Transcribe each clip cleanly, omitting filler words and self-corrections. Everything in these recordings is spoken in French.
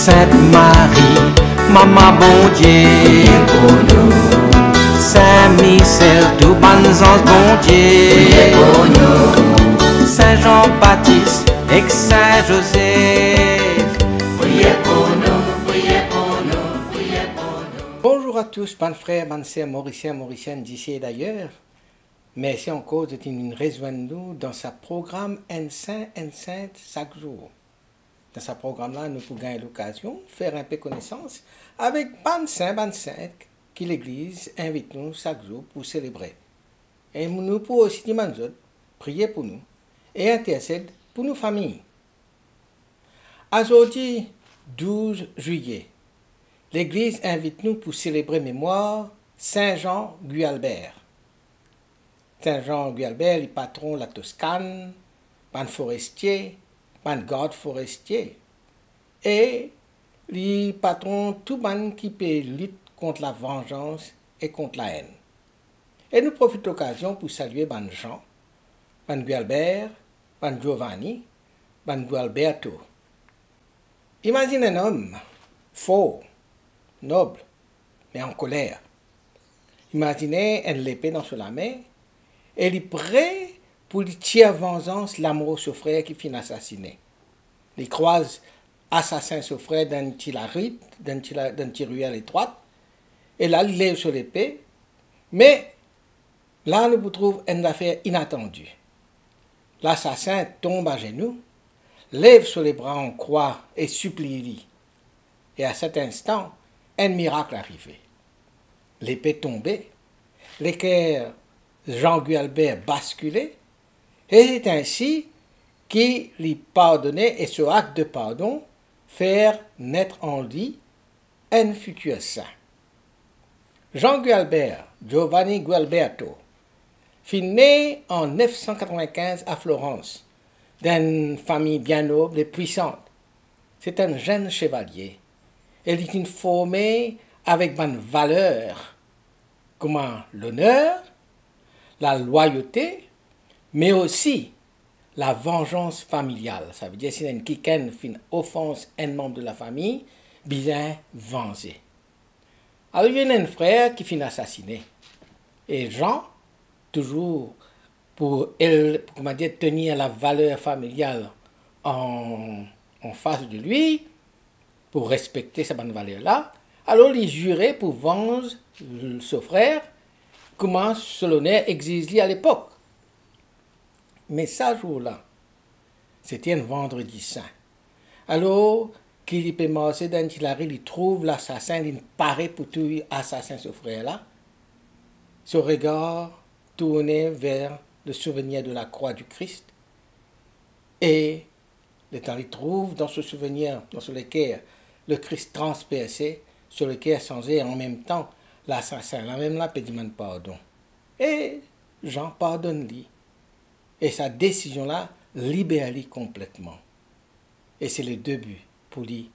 Sainte Marie, Maman bon Dieu, pour nous. Saint Michel, tout bon ange bon Dieu, pour nous. Saint Jean-Baptiste et Saint Joseph, priez pour nous, priez pour nous, priez pour nous. Bonjour à tous, bonnes frères, bonnes sœurs, mauriciens, mauriciennes d'ici et d'ailleurs. Merci encore de nous rejoindre dans ce programme Un Saint, Un Sainte chaque jour. Dans ce programme-là, nous pouvons gagner l'occasion de faire un peu connaissance avec bonnes saints, bonnes saintes que l'Église invite nous chaque jour pour célébrer. Et nous pouvons aussi demander, prier pour nous et intercéder pour nos familles. Aujourd'hui, 12 juillet, l'Église invite nous pour célébrer mémoire Saint Jean Gualbert. Saint Jean Gualbert, le patron de la Toscane, un forestier, un garde forestier, et le patron tout le monde qui peut lutter contre la vengeance et contre la haine. Et nous profitons de l'occasion pour saluer ban Jean, ban Gualbert, ban Giovanni, ban Gualberto. Imagine un homme fort, noble, mais en colère. Imaginez une épée dans la main, et il est prêt pour lui tirer vengeance l'amoureux sur frère qui finit assassiné. Il croise assassin sur frère dans la rue, dans une ruelle étroite, et là, il lève sur l'épée, mais là, nous trouvons une affaire inattendue. L'assassin tombe à genoux, lève sur les bras en croix et supplie lui. Et à cet instant, un miracle arrivait. L'épée tombait, l'équerre Jean Gualbert basculait, et c'est ainsi qu'il lui pardonnait et ce acte de pardon faire naître en lui un futur saint. Jean Gualbert, Giovanni Gualberto, fut né en 995 à Florence, d'une famille bien noble et puissante. C'est un jeune chevalier. Il est formé avec bonne valeur, comme l'honneur, la loyauté, mais aussi la vengeance familiale. Ça veut dire que si quelqu'un fait une offense à un membre de la famille, bien venger. Alors il y a un frère qui finit assassiné. Et Jean, toujours pour tenir la valeur familiale en face de lui, pour respecter cette bonne valeur-là, alors il jurait pour venger son frère, comment Solonais exige à l'époque. Mais ce jour-là, c'était un vendredi saint. Alors, qu'il peut marcher dans Tilary, il trouve l'assassin, il paraît pour tuer l'assassin, ce frère-là. Son regard tourné vers le souvenir de la croix du Christ. Et le temps il trouve dans ce souvenir, dans ce lequel le Christ transpercé, sur lequel changé en même temps l'assassin, là même là peut demander pardon. Et Jean pardonne lui. Et sa décision-là libère lui complètement. Et c'est le début pour lui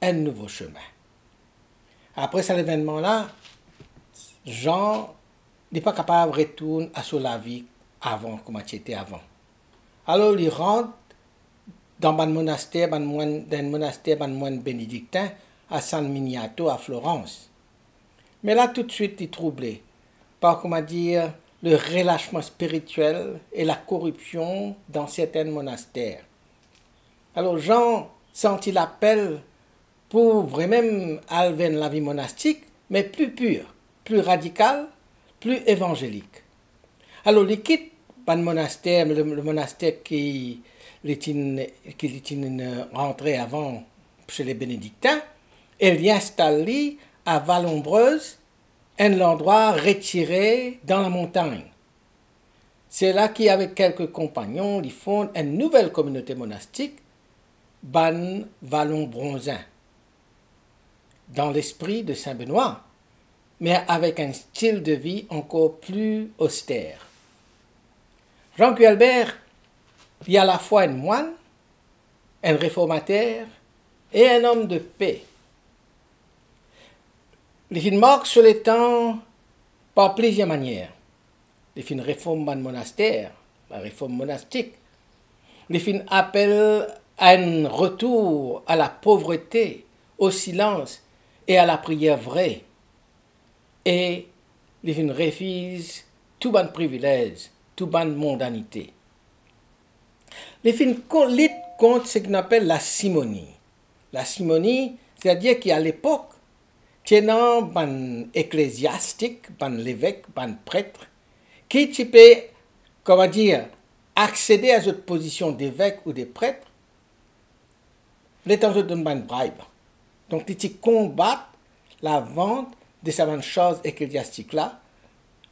un nouveau chemin. Après cet événement-là, Jean n'est pas capable de retourner à la vie avant, comme il était avant. Alors il rentre dans un monastère, un moine bénédictin à San Miniato à Florence. Mais là, tout de suite, il est troublé par, comment dire, le relâchement spirituel et la corruption dans certains monastères. Alors Jean sentit l'appel pour vraiment élever la vie monastique, mais plus pure, plus radicale, plus évangélique. Alors il quitte le monastère, le monastère qui était rentré avant chez les bénédictins, et il installe à Vallombreuse, un endroit retiré dans la montagne. C'est là qu'avec quelques compagnons, ils fondent une nouvelle communauté monastique, Ban Vallombronzin, dans l'esprit de Saint-Benoît, mais avec un style de vie encore plus austère. Jean Gualbert est à la fois un moine, un réformateur et un homme de paix. Il marque sur le temps par plusieurs manières. Il fait une réforme dans le monastère, la réforme monastique. Il fait un appel à un retour à la pauvreté, au silence et à la prière vraie. Et il refuse tout bon privilège, tout bonne mondanité. Les films lutte contre ce qu'on appelle la simonie. La simonie, c'est-à-dire qu'à l'époque, tenant un ecclésiastique, un l'évêque, un prêtre, qui tu peux, comment dire, accéder à cette position d'évêque ou de prêtre, l'État te donne une bribe. Donc, tu combats la vente de cette chose ecclésiastique-là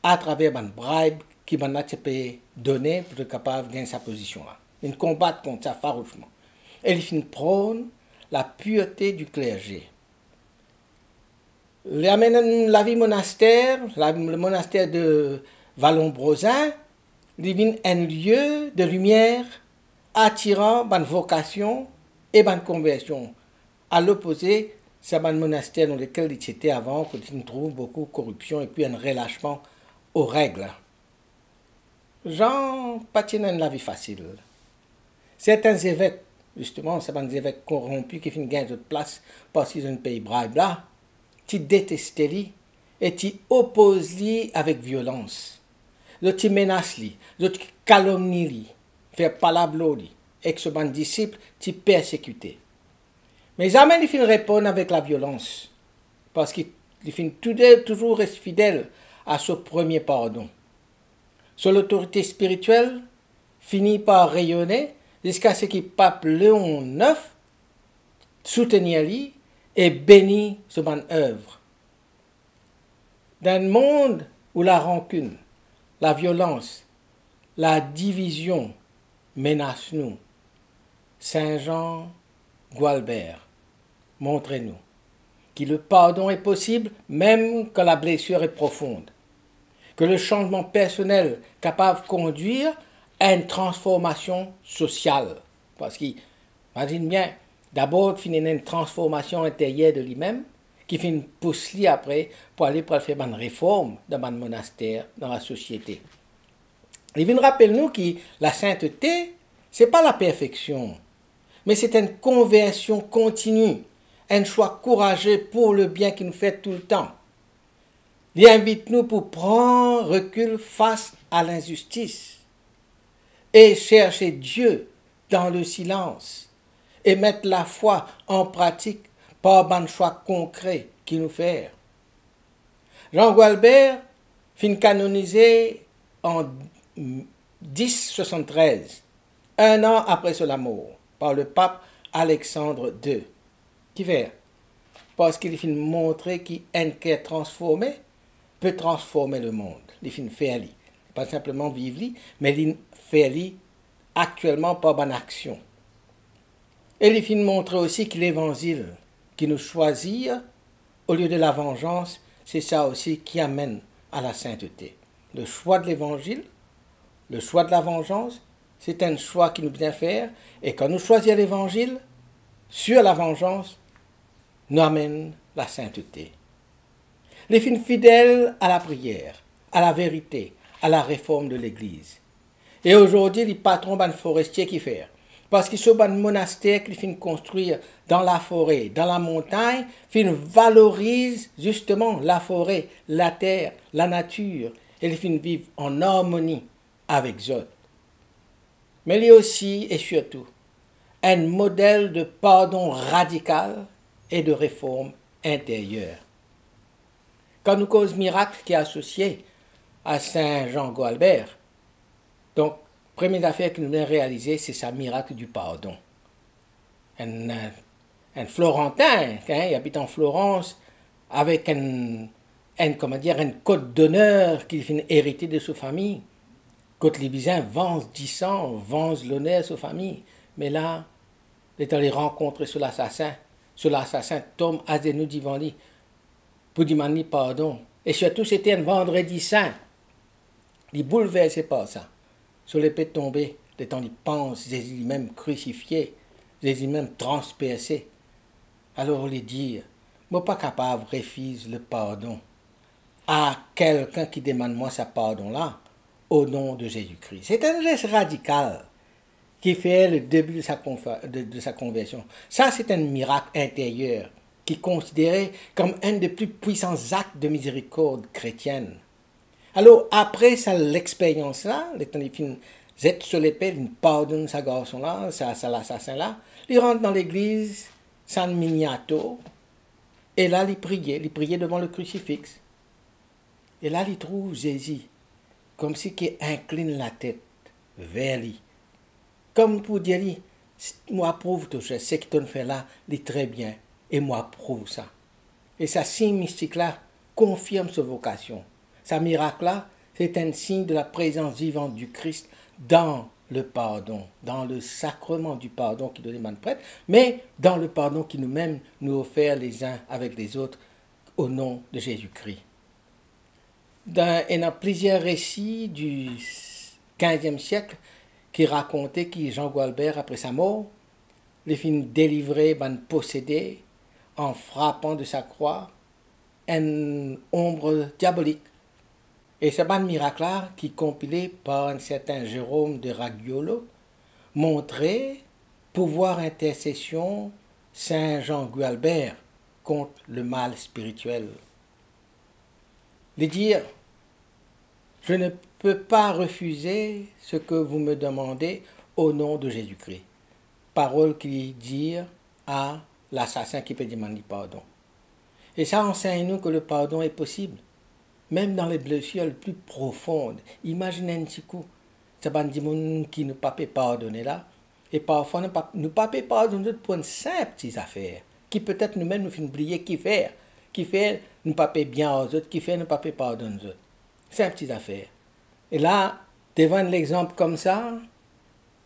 à travers une bribe qui peut donner pour être capable de gagner sa position-là. Ils combattent contre ça farouchement. Et ils prônent la pureté du clergé. La vie monastère, le monastère de Vallombrosin, devient un lieu de lumière attirant bonne vocation et bonne conversion. À l'opposé, c'est un monastère dans lequel il était avant, où il trouve beaucoup de corruption et puis un relâchement aux règles. Jean patinent la vie facile. Certains évêques, justement, c'est des évêques corrompus qui finissent gagner de place parce qu'ils ont un pays bribe là, tu détestes lui et tu opposes lui avec violence. Tu menaces lui, tu calomnies lui, fais palablo lui, et que ce bon disciple, tu persécutes. Mais jamais il finit répondre avec la violence, parce qu'il finit toujours reste fidèle à ce premier pardon. Son autorité spirituelle finit par rayonner jusqu'à ce que pape Léon IX soutenir lui et bénit ce bonne œuvre. Dans un monde où la rancune, la violence, la division menacent nous, Saint Jean Gualbert, montrez-nous que le pardon est possible même quand la blessure est profonde, que le changement personnel capable de conduire à une transformation sociale. Parce qu'imagine bien, d'abord, il finit une transformation intérieure de lui-même, qui finit pousser après pour aller faire une réforme dans un monastère, dans la société. Il vient rappeler nous que la sainteté, ce n'est pas la perfection, mais c'est une conversion continue, un choix courageux pour le bien qui nous fait tout le temps. Il invite nous pour prendre recul face à l'injustice et chercher Dieu dans le silence et mettre la foi en pratique par un choix concret qui nous fait. Jean Gualbert fut canonisé en 1073, un an après son mort, par le pape Alexandre II. Qui fait? Parce qu'il finit montrer qu'un cœur transformé peut transformer le monde. Il finit faire lui. Pas simplement vivre lui, mais il fait lui actuellement par bonne action. Et il finit montrer aussi que l'évangile qui nous choisit au lieu de la vengeance, c'est ça aussi qui amène à la sainteté. Le choix de l'évangile, le choix de la vengeance, c'est un choix qui nous vient faire. Et quand nous choisissons l'évangile, sur la vengeance, nous amène la sainteté. Les filles fidèles à la prière, à la vérité, à la réforme de l'Église. Et aujourd'hui, les patrons ban forestiers qui font. Parce qu'ils sont un monastère qu'ils finissent construire dans la forêt, dans la montagne, ils valorisent justement la forêt, la terre, la nature, et ils finissent vivre en harmonie avec eux. Mais il y a aussi et surtout un modèle de pardon radical et de réforme intérieure. Quand nous cause miracle qui est associé à Saint Jean Gualbert, donc, première affaire que nous avons réalisée, c'est ce miracle du pardon. Un Florentin, il habite en Florence, avec un code d'honneur qu'il a hérité de sa famille. Quand les Byzantins vendent 10 ans, vendent l'honneur de sa famille. Mais là, il est allé rencontrer sur l'assassin. Sur l'assassin tombe à genoux devant lui pour demander pardon. Et surtout, c'était un vendredi saint. Il est bouleversé par ça. Sur l'épée tombée, le temps il pense, Jésus même crucifié, Jésus même transpercé. Alors il dit, moi pas capable de refuser le pardon à quelqu'un qui demande moi sa pardon-là au nom de Jésus-Christ. C'est un geste radical qui fait le début de sa conversion. Ça, c'est un miracle intérieur qui est considéré comme un des plus puissants actes de miséricorde chrétienne. Alors, après l'expérience-là, les téléphone jette sur l'épée, il pardonne ce garçon-là, l'assassin-là, il rentre dans l'église, San Miniato, et là, il priait devant le crucifix. Et là, il trouve Jésus, comme si il incline la tête vers lui. Comme pour dire, moi prouve tout ça, ce que tu fais là, c'est très bien, et moi prouve ça. Et sa signe mystique-là confirme sa vocation. Sa miracle-là, c'est un signe de la présence vivante du Christ dans le pardon, dans le sacrement du pardon qui donne les mains de prêtre, mais dans le pardon qui nous-mêmes nous offre les uns avec les autres au nom de Jésus-Christ. Il y a plusieurs récits du XVe siècle qui racontaient que Jean Gualbert, après sa mort, les fin délivré, possédé, en frappant de sa croix, une ombre diabolique. Et ce miracle-là, qui est compilé par un certain Jérôme de Ragiolo, montrait pouvoir intercession Saint Jean Gualbert contre le mal spirituel. Les dire, je ne peux pas refuser ce que vous me demandez au nom de Jésus-Christ. Parole qui dit à l'assassin qui peut demander pardon. Et ça enseigne-nous que le pardon est possible, même dans les blessures les plus profondes. Imaginez un petit coup, c'est pas des gens qui ne peuvent pas pardonner là, et parfois nous ne pouvons pas pardonner pour une simple petite affaire, qui peut-être nous-mêmes nous fait oublier qui fait nous ne pouvons pas bien aux autres, qui fait nous ne pouvons pas pardonner aux autres. C'est une petite affaire. Et là, devant l'exemple comme ça,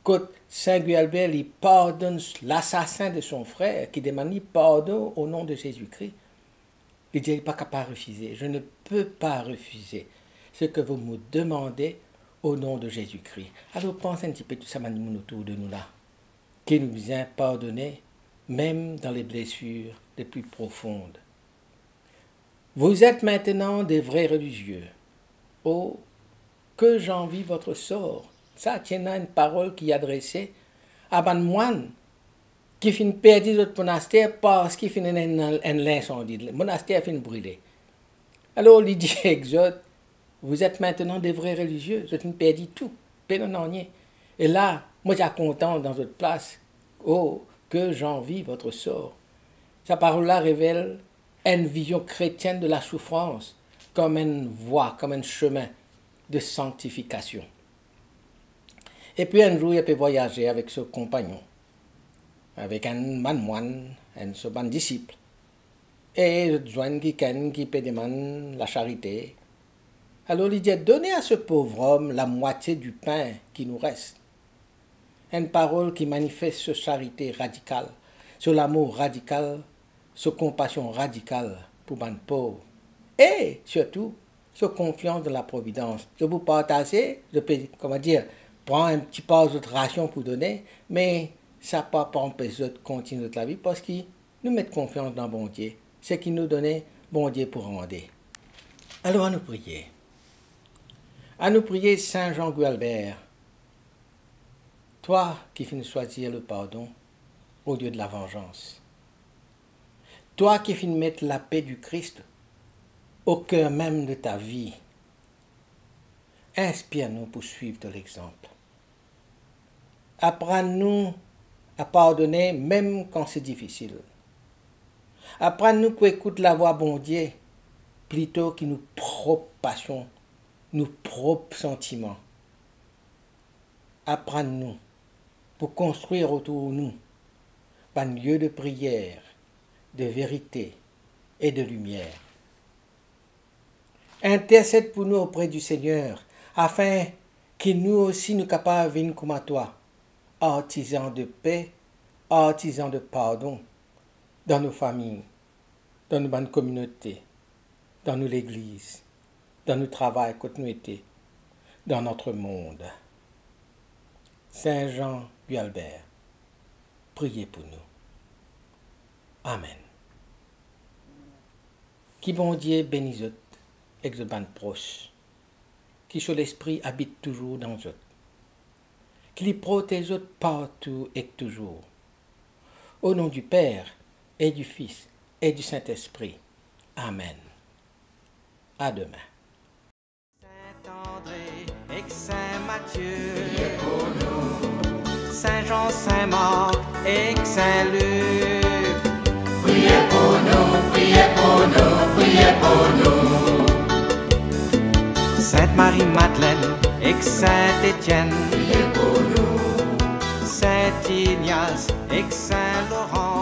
quand Saint Gualbert il pardonne l'assassin de son frère, qui demande pardon au nom de Jésus-Christ, il dit, il n'est pas capable de refuser. Je ne peux pas refuser ce que vous me demandez au nom de Jésus-Christ. Alors pensez un petit peu tout ça autour de nous là, qui nous vient pardonner, même dans les blessures les plus profondes. Vous êtes maintenant des vrais religieux. Oh, que j'envie votre sort. Ça, tiens une parole qui est adressée à un moine qui finit perdu notre monastère parce qu'il finit un incendie. Le monastère finit brûlé. Alors, il dit Exode, vous êtes maintenant des vrais religieux, vous êtes perdu tout, pénonnier. Et là, moi, j'ai content dans votre place. Oh, que j'envie votre sort. Sa parole-là révèle une vision chrétienne de la souffrance comme une voie, comme un chemin de sanctification. Et puis un jour, il peut voyager avec son compagnon, avec un moine, un disciple. Et il joint quelqu'un qui peut demander la charité. Alors il dit, donnez à ce pauvre homme la moitié du pain qui nous reste. Une parole qui manifeste cette charité radicale, sur l'amour radical, sur compassion radicale pour les pauvres. Et surtout, sur confiance dans la providence. Je vous partage, je peux, prendre un petit peu de votre ration pour donner, mais ça ne peut pas empêcher de continuer notre vie parce qu'ils nous mettent confiance dans bon Dieu. Ce qu'il nous donnait, bon Dieu pour rendre. Alors à nous prier. À nous prier, Saint Jean Gualbert. Toi qui finis choisir le pardon au lieu de la vengeance. Toi qui finis mettre la paix du Christ au cœur même de ta vie. Inspire-nous pour suivre de l'exemple. Apprends-nous à pardonner même quand c'est difficile. Apprends-nous pour écouter la voix bon Dieu plutôt que nos propres passions, nos propres sentiments. Apprends-nous pour construire autour de nous un lieu de prière, de vérité et de lumière. Intercède pour nous auprès du Seigneur, afin qu'il nous aussi nous capables de venir comme à toi, artisans de paix, artisans de pardon, dans nos familles, dans nos bonnes communautés, dans nos églises, dans nos travail quand nous étions, dans notre monde. Saint Jean Gualbert, priez pour nous. Amen. Qui bon Dieu bénisse eux, exoban proche, qui sur l'esprit habite toujours dans eux, qui les protège eux partout et toujours. Au nom du Père et du Fils et du Saint-Esprit. Amen. À demain. Saint-André et Saint Matthieu, priez pour nous. Saint-Jean, Saint-Marc et Saint-Luc, priez pour nous, priez pour nous, priez pour nous. Sainte-Marie-Madeleine et Saint-Étienne, priez pour nous. Saint-Ignace et Saint-Laurent,